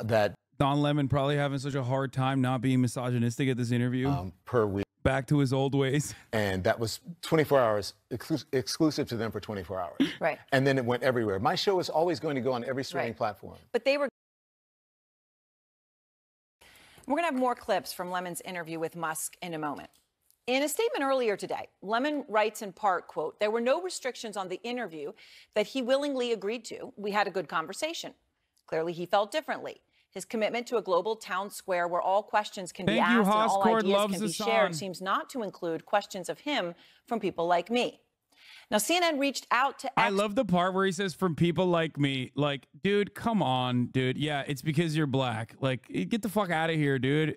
that Don Lemon probably having such a hard time not being misogynistic at this interview. Per week. Back to his old ways. And that was 24 hours, exclusive to them for 24 hours. Right. And then it went everywhere. My show is always going to go on every streaming platform. But they were... We're going to have more clips from Lemon's interview with Musk in a moment. In a statement earlier today, Lemon writes in part, quote, "There were no restrictions on the interview that he willingly agreed to. We had a good conversation. Clearly, he felt differently. His commitment to a global town square where all questions can be asked and all ideas can be shared seems not to include questions of him from people like me." Now, CNN reached out to... I love the part where he says, from people like me. Like, dude, come on, dude. Yeah, it's because you're black. Like, get the fuck out of here, dude.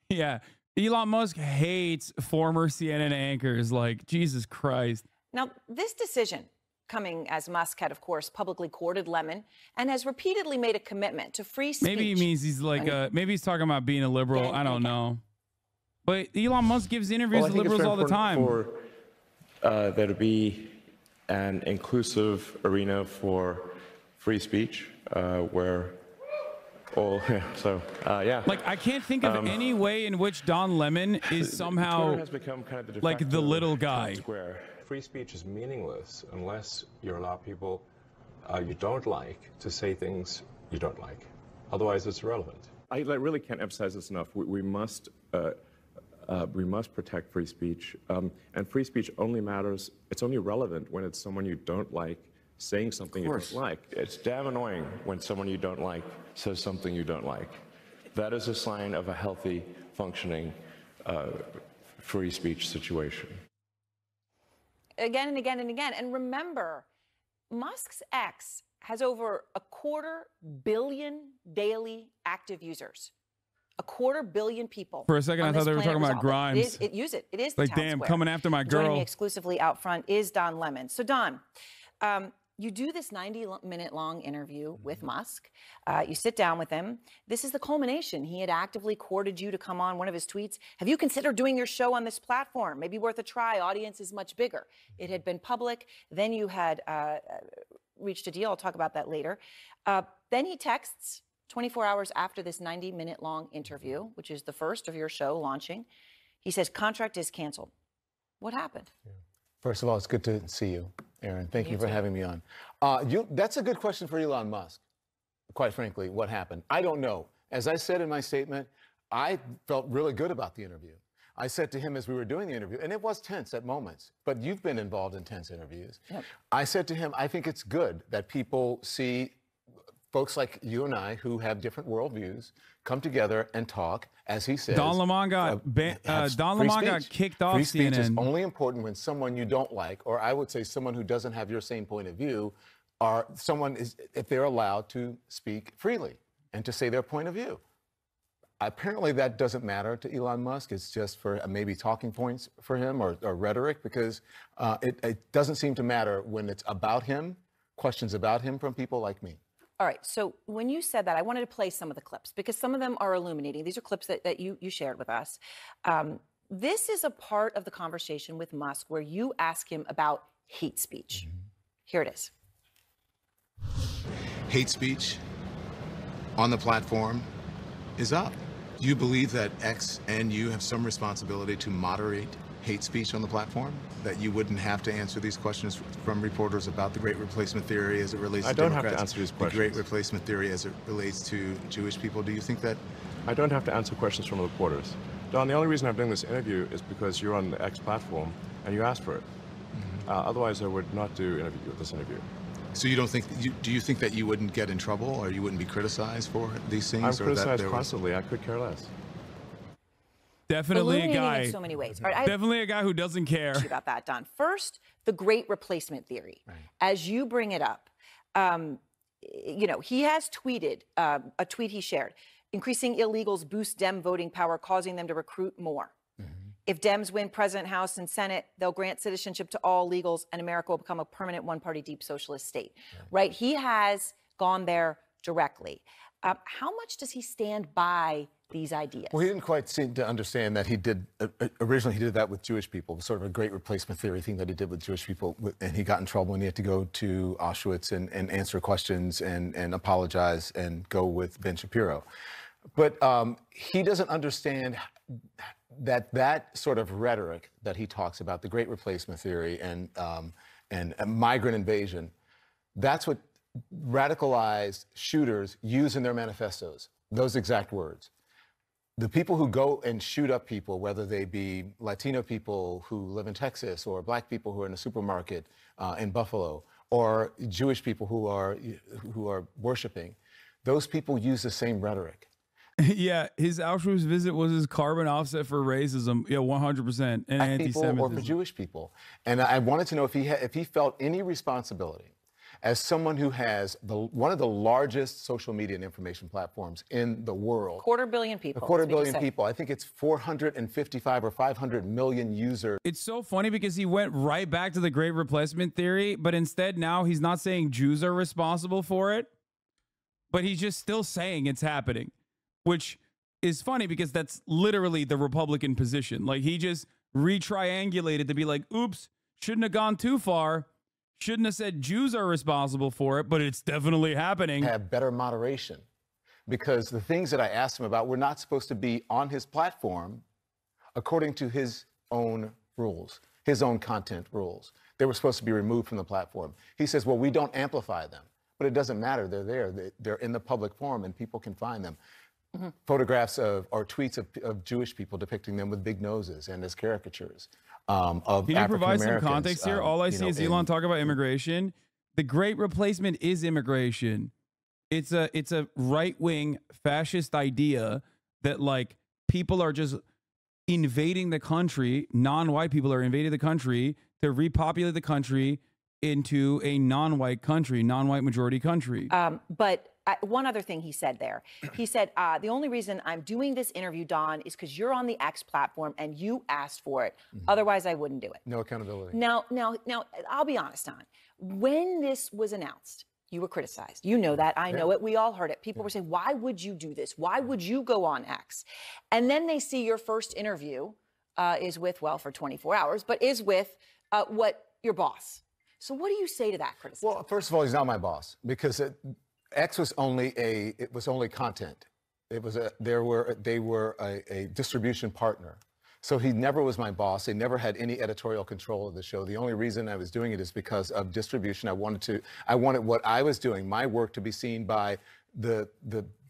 Yeah. Elon Musk hates former CNN anchors. Like, Jesus Christ. Now, this decision coming as Musk had, of course, publicly courted Lemon and has repeatedly made a commitment to free speech. Maybe he means he's like, maybe he's talking about being a liberal. I don't know. But Elon Musk gives interviews to liberals all the time. For there to be an inclusive arena for free speech where all, yeah. Like, I can't think of any way in which Don Lemon is somehow has become kind of the like the little guy. Free speech is meaningless unless you allow people you don't like to say things you don't like. Otherwise, it's irrelevant. I really can't emphasize this enough. We must protect free speech, and free speech only matters. It's only relevant when it's someone you don't like saying something you don't like. It's damn annoying when someone you don't like says something you don't like. That is a sign of a healthy, functioning free speech situation. Again and again and again. And remember, Musk's X has over 250 million daily active users. 250 million people. For a second, I thought they were talking about Grimes. It is the like, town damn, square. coming after my girl. Joining me exclusively out front is Don Lemon. So, Don, you do this 90-minute-long interview with Musk. You sit down with him. This is the culmination. He had actively courted you to come on. One of his tweets: "Have you considered doing your show on this platform? Maybe worth a try. Audience is much bigger." It had been public. Then you had reached a deal. I'll talk about that later. Then he texts 24 hours after this 90-minute-long interview, which is the first of your show launching. He says, "Contract is canceled." What happened? Yeah. First of all, it's good to see you, Aaron. Thank you for having me on. That's a good question for Elon Musk, quite frankly, what happened. I don't know. As I said in my statement, I felt really good about the interview. I said to him as we were doing the interview, and it was tense at moments, but you've been involved in tense interviews. Yep. I said to him, I think it's good that people see folks like you and I who have different worldviews come together and talk, as he says. Don Lemon got kicked off Free speech CNN. is only important when someone you don't like, or I would say someone who doesn't have your same point of view, or someone is, if they're allowed to speak freely and to say their point of view. Apparently that doesn't matter to Elon Musk. It's just for maybe talking points for him or rhetoric, because it doesn't seem to matter when it's about him, questions about him from people like me. All right, so when you said that, I wanted to play some of the clips because some of them are illuminating. These are clips that you shared with us. This is a part of the conversation with Musk where you ask him about hate speech. Mm-hmm. Here it is. Hate speech on the platform is up. Do you believe that X and you have some responsibility to moderate hate speech on the platform? That you wouldn't have to answer these questions from reporters about the Great Replacement Theory as it relates to Democrats? I don't have to answer these questions. The Great Replacement Theory as it relates to Jewish people. Do you think that? I don't have to answer questions from reporters. Don, the only reason I'm doing this interview is because you're on the X platform and you asked for it. Mm-hmm. Otherwise, I would not do this interview. So you don't think? Do you think that you wouldn't get in trouble or you wouldn't be criticized for these things? I'm criticized constantly. I could care less. Definitely a guy. In so many ways. Right, definitely a guy who doesn't care about that, Don. First, the Great Replacement Theory. Right. As you bring it up, you know, he has tweeted a tweet he shared: increasing illegals boost Dem voting power, causing them to recruit more. Mm-hmm. If Dems win President, House, and Senate, they'll grant citizenship to all illegals, and America will become a permanent one-party deep socialist state. Right? Right? He has gone there directly. How much does he stand by these ideas. Well, he didn't quite seem to understand that he did, originally he did that with Jewish people, sort of a great replacement theory thing that he did with Jewish people, and he got in trouble and he had to go to Auschwitz and answer questions and apologize and go with Ben Shapiro. But he doesn't understand that sort of rhetoric that he talks about, the great replacement theory and migrant invasion, that's what radicalized shooters use in their manifestos, those exact words. The people who go and shoot up people, whether they be Latino people who live in Texas or black people who are in a supermarket in Buffalo or Jewish people who are worshiping, those people use the same rhetoric. Yeah, his Auschwitz visit was his carbon offset for racism. Yeah, 100%. And anti-Semitism. Or for Jewish people. And I wanted to know if he felt any responsibility as someone who has one of the largest social media and information platforms in the world. 250 million people. A 250 million people. I think it's 455 or 500 million users. It's so funny because he went right back to the great replacement theory, but instead now he's not saying Jews are responsible for it, but he's just still saying it's happening, which is funny because that's literally the Republican position. Like he just retriangulated to be like, oops, shouldn't have gone too far. Shouldn't have said Jews are responsible for it, but it's definitely happening. Have better moderation, because the things that I asked him about were not supposed to be on his platform according to his own rules, his own content rules. They were supposed to be removed from the platform. He says, well, we don't amplify them, but it doesn't matter. They're there. They're in the public forum and people can find them. Mm-hmm. Photographs or tweets of Jewish people depicting them with big noses and as caricatures. Of Can you provide some context here? All I see is Elon talk about immigration. The great replacement is immigration. It's a right-wing fascist idea that like people are just invading the country, non-white people are invading the country to repopulate the country into a non-white country, non-white majority country. But one other thing he said there. He said, the only reason I'm doing this interview, Don, is because you're on the X platform and you asked for it. Mm-hmm. Otherwise, I wouldn't do it. No accountability. Now, I'll be honest, Don. When this was announced, you were criticized. You know that. I know it. We all heard it. People were saying, why would you do this? Why would you go on X? And then they see your first interview is with, well, for 24 hours, but is with your boss. So what do you say to that criticism? Well, first of all, he's not my boss because X was only content. They were a distribution partner. So he never was my boss. They never had any editorial control of the show. The only reason I was doing it is because of distribution. I wanted what I was doing, my work, to be seen by the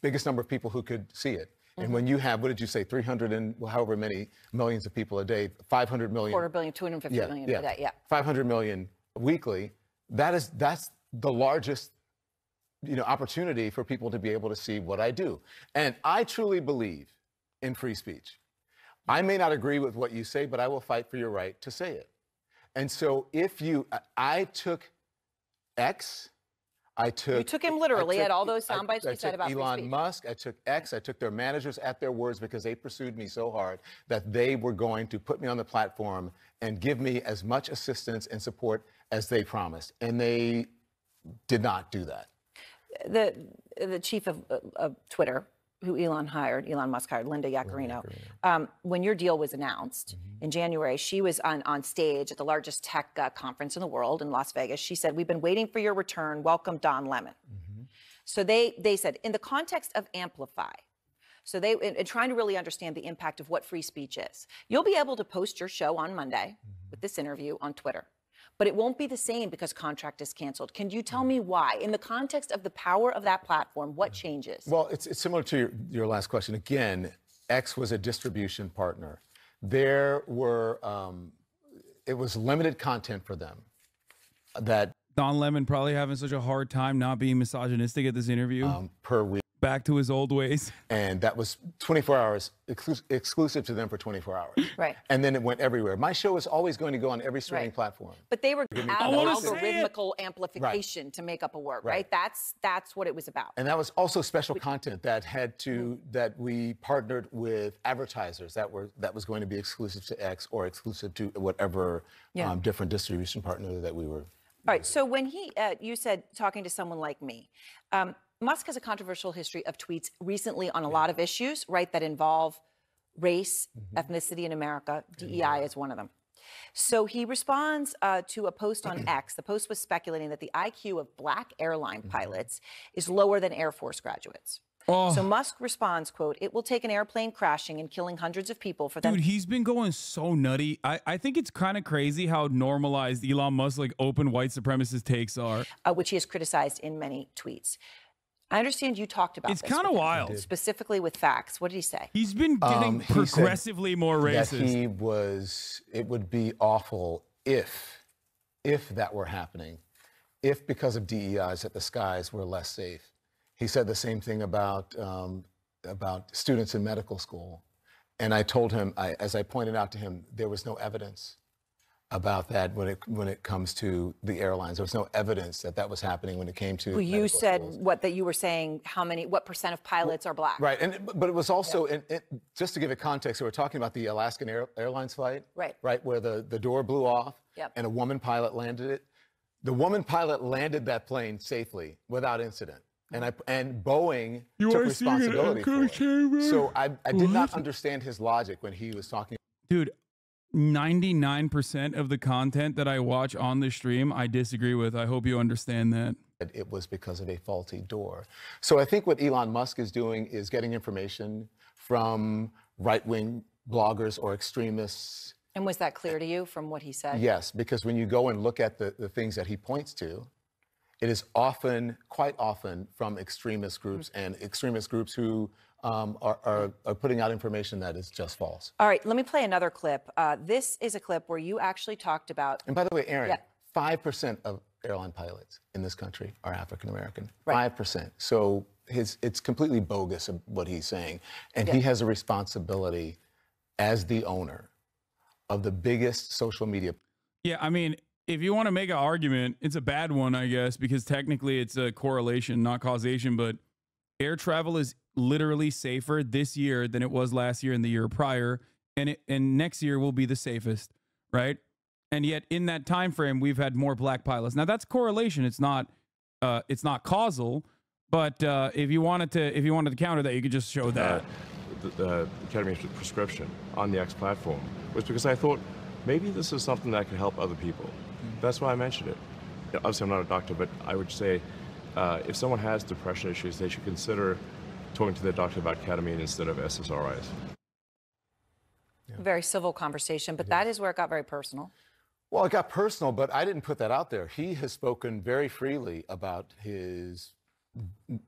biggest number of people who could see it. Mm-hmm. And when you have, what did you say, 300 and however many millions of people a day, 500 million. 250 million, 250 million a day, yeah. 500 million weekly. That's the largest opportunity for people to be able to see what I do. And I truly believe in free speech. I may not agree with what you say, but I will fight for your right to say it. And so I took X, You took him literally at all those sound bites we said about free speech. Elon Musk, I took X, I took their managers at their words because they pursued me so hard that they were going to put me on the platform and give me as much assistance and support as they promised. And they did not do that. The chief of Twitter, who Elon Musk hired, Linda Yaccarino, when your deal was announced in January, she was on stage at the largest tech conference in the world in Las Vegas. She said, "We've been waiting for your return. Welcome, Don Lemon." So they said, in the context of Amplify, so they in trying to really understand the impact of what free speech is, you'll be able to post your show on Monday with this interview on Twitter. But it won't be the same because contract is canceled. Can you tell me why? In the context of the power of that platform, what changes? Well, it's similar to your last question. Again, X was a distribution partner. There were, it was limited content for them. That Don Lemon probably having such a hard time not being misogynistic at this interview. Per week. Back to his old ways. And that was 24 hours, exclusive to them for 24 hours. Right. And then it went everywhere. My show is always going to go on every streaming platform. But they were algorithmical amplification to make up a word, right? That's what it was about. And that was also special content that had to, that we partnered with advertisers that was going to be exclusive to X or exclusive to whatever different distribution partner that we were. All right, so when you said talking to someone like me, Musk has a controversial history of tweets recently on a lot of issues, right, that involve race, ethnicity in America. DEI is one of them. So he responds to a post on X. The post was speculating that the IQ of black airline pilots is lower than Air Force graduates. Oh. So Musk responds, quote, "It will take an airplane crashing and killing hundreds of people for them." Dude, he's been going so nutty. I think it's kind of crazy how normalized Elon Musk, like, open white supremacist takes are. Which he has criticized in many tweets. I understand you talked about It's this kind of with him, wild. Specifically with facts. What did he say? He's been getting He progressively more that racist. it would be awful if that were happening, if because of DEIs that the skies were less safe. He said the same thing about students in medical school. And I told him, as I pointed out to him, there was no evidence about that when it comes to the airlines. There was no evidence that that was happening when it came to Well, you said schools. that you were saying what percent of pilots are black. Right, but it was also, just to give it context, we were talking about the Alaskan Airlines flight, right, where the door blew off and a woman pilot landed it. The woman pilot landed that plane safely without incident. And Boeing took responsibility for it. So I did not understand his logic when he was talking. Dude, 99% of the content that I watch on the stream, I disagree with. I hope you understand that. It was because of a faulty door. So I think what Elon Musk is doing is getting information from right-wing bloggers or extremists. And was that clear to you from what he said? Yes, because when you go and look at the things that he points to, it is often, quite often, from extremist groups and extremist groups who are putting out information that is just false. All right, let me play another clip. This is a clip where you actually talked about. And by the way, Aaron, 5% of airline pilots in this country are African American. 5%. So it's completely bogus what he's saying, and he has a responsibility as the owner of the biggest social media. Yeah, I mean, if you want to make an argument, it's a bad one, I guess, because technically it's a correlation, not causation, but air travel is literally safer this year than it was last year and the year prior, and next year will be the safest, right? And yet in that time frame, we've had more black pilots. Now that's correlation. It's not causal, but if you wanted to counter that, you could just show that. The Academy prescription on the X platform was because I thought maybe this is something that could help other people. That's why I mentioned it. Obviously, I'm not a doctor, but I would say if someone has depression issues, they should consider talking to their doctor about ketamine instead of SSRIs. Very civil conversation, but that is where it got very personal. Well, it got personal, but I didn't put that out there. He has spoken very freely about his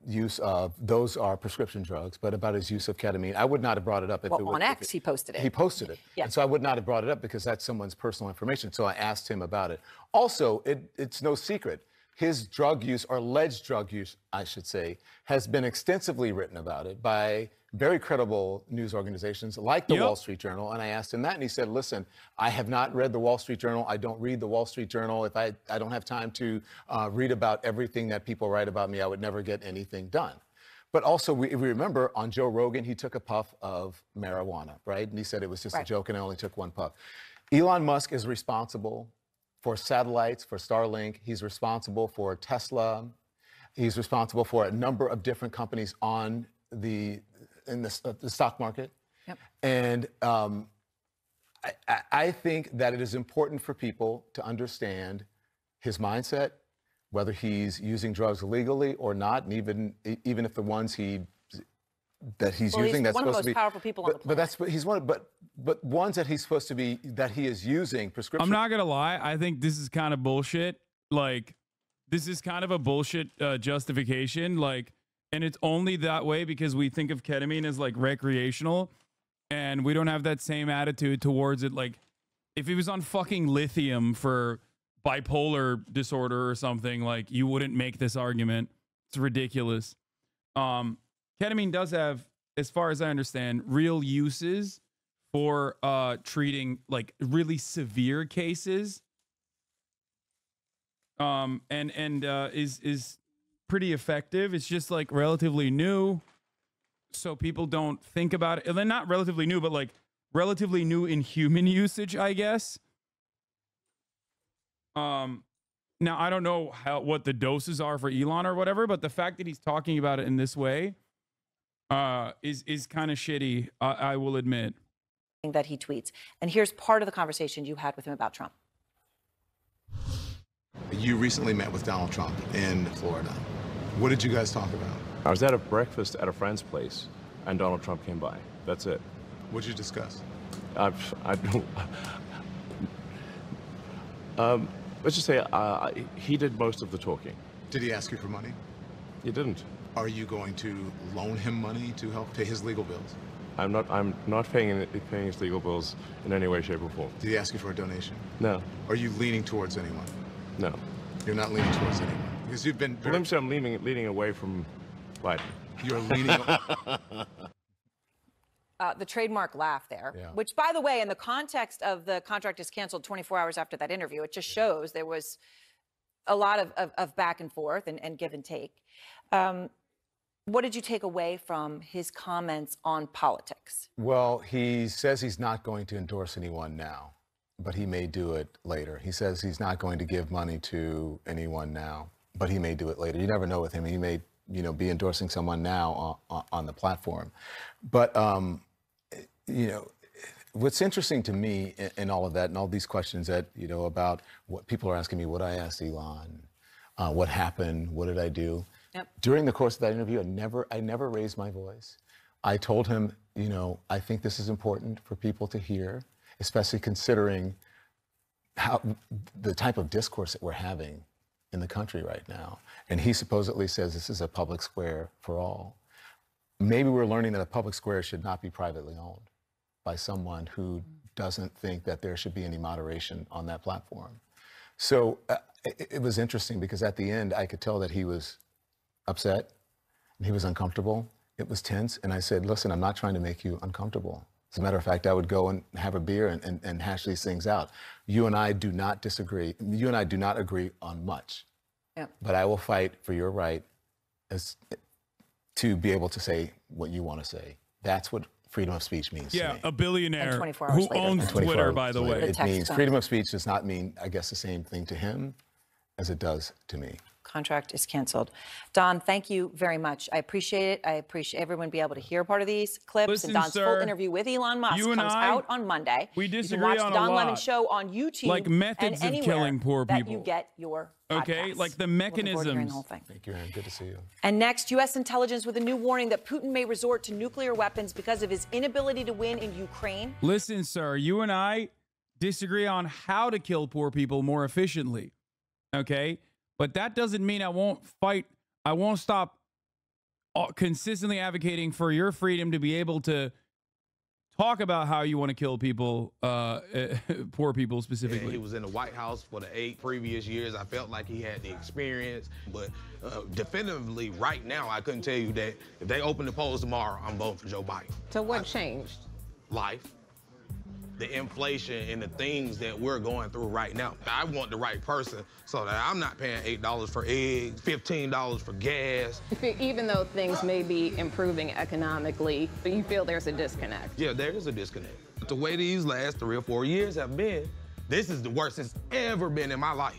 use of, those are prescription drugs, but about his use of ketamine. I would not have brought it up if it was... on X, he posted it. He posted it. Yeah. And so I would not have brought it up because that's someone's personal information. So I asked him about it. Also, it's no secret. His drug use, or alleged drug use, I should say, has been extensively written about it by very credible news organizations like the Wall Street Journal. And I asked him that, and he said, listen, I have not read the Wall Street Journal. I don't read the Wall Street Journal. If I don't have time to read about everything that people write about me, I would never get anything done. But also, we remember on Joe Rogan, he took a puff of marijuana, right? And he said it was just a joke, and I only took one puff. Elon Musk is responsible for satellites, for Starlink. He's responsible for Tesla. He's responsible for a number of different companies in the stock market. Yep. And I think that it is important for people to understand his mindset, whether he's using drugs legally or not, and even if the ones he's using, that's one of the supposed to be most powerful people on the planet. But ones that he's supposed to be, that he is using prescription. I'm not gonna lie, I think this is kind of bullshit. Like, this is kind of a bullshit justification. Like, and it's only that way because we think of ketamine as like recreational, and we don't have that same attitude towards it. Like, if he was on fucking lithium for bipolar disorder or something, like, you wouldn't make this argument. It's ridiculous. Ketamine does have, as far as I understand, real uses for treating like really severe cases. Is pretty effective. It's just like relatively new, so people don't think about it. And then not relatively new, but like relatively new in human usage, I guess. Now, I don't know what the doses are for Elon or whatever, but the fact that he's talking about it in this way is kind of shitty, I will admit. That he tweets. And here's part of the conversation you had with him about Trump. You recently met with Donald Trump in Florida. What did you guys talk about? I was at a breakfast at a friend's place, and Donald Trump came by. That's it. What did you discuss? Let's just say he did most of the talking. Did he ask you for money? He didn't. Are you going to loan him money to help pay his legal bills? I'm not paying his legal bills in any way, shape, or form. Did he ask you for a donation? No. Are you leaning towards anyone? No. You're not leaning towards anyone because you've been. Well, I'm leaning away from Biden. You're leaning. The trademark laugh there, which, by the way, in the context of the contract is canceled 24 hours after that interview, it just shows there was a lot of back and forth and give and take. What did you take away from his comments on politics? Well, he says he's not going to endorse anyone now, but he may do it later. He says he's not going to give money to anyone now, but he may do it later. You never know with him. He may, be endorsing someone now on the platform. But, what's interesting to me in all of that and all these questions that, about what people are asking me, what I asked Elon, what happened, what did I do? Yep. During the course of that interview, I never raised my voice. I told him, I think this is important for people to hear, especially considering how the type of discourse that we're having in the country right now. And he supposedly says this is a public square for all. Maybe we're learning that a public square should not be privately owned by someone who doesn't think that there should be any moderation on that platform. So it was interesting because at the end, I could tell that he was upset and he was uncomfortable. It was tense. And I said, listen, I'm not trying to make you uncomfortable. As a matter of fact, I would go and have a beer and hash these things out. You and I do not disagree. You and I do not agree on much. Yeah. But I will fight for your right to be able to say what you want to say. That's what freedom of speech means to me. A billionaire who owns Twitter, by the way. It means freedom of speech does not mean, I guess, the same thing to him as it does to me. Contract is canceled. Don, thank you very much. I appreciate it. I appreciate everyone being able to hear part of these clips. Listen, and Don's sir, full interview with Elon Musk comes out on Monday. We disagree you can watch on the Don a lot. Lemon Show on YouTube. Like methods of killing poor people. That you get your okay, podcasts. like the mechanisms. The whole thing. Thank you, Aaron. Good to see you. And next, U.S. intelligence with a new warning that Putin may resort to nuclear weapons because of his inability to win in Ukraine. Listen, sir, you and I disagree on how to kill poor people more efficiently. Okay? But that doesn't mean I won't fight. I won't stop consistently advocating for your freedom to be able to talk about how you want to kill people, poor people specifically. Yeah, he was in the White House for the 8 previous years. I felt like he had the experience, but definitively right now, I couldn't tell you that if they open the polls tomorrow, I'm voting for Joe Biden. So what changed? Life. The inflation and the things that we're going through right now. I want the right person so that I'm not paying $8 for eggs, $15 for gas. Even though things may be improving economically, you feel there's a disconnect? Yeah, there is a disconnect. The way these last 3 or 4 years have been, this is the worst it's ever been in my life.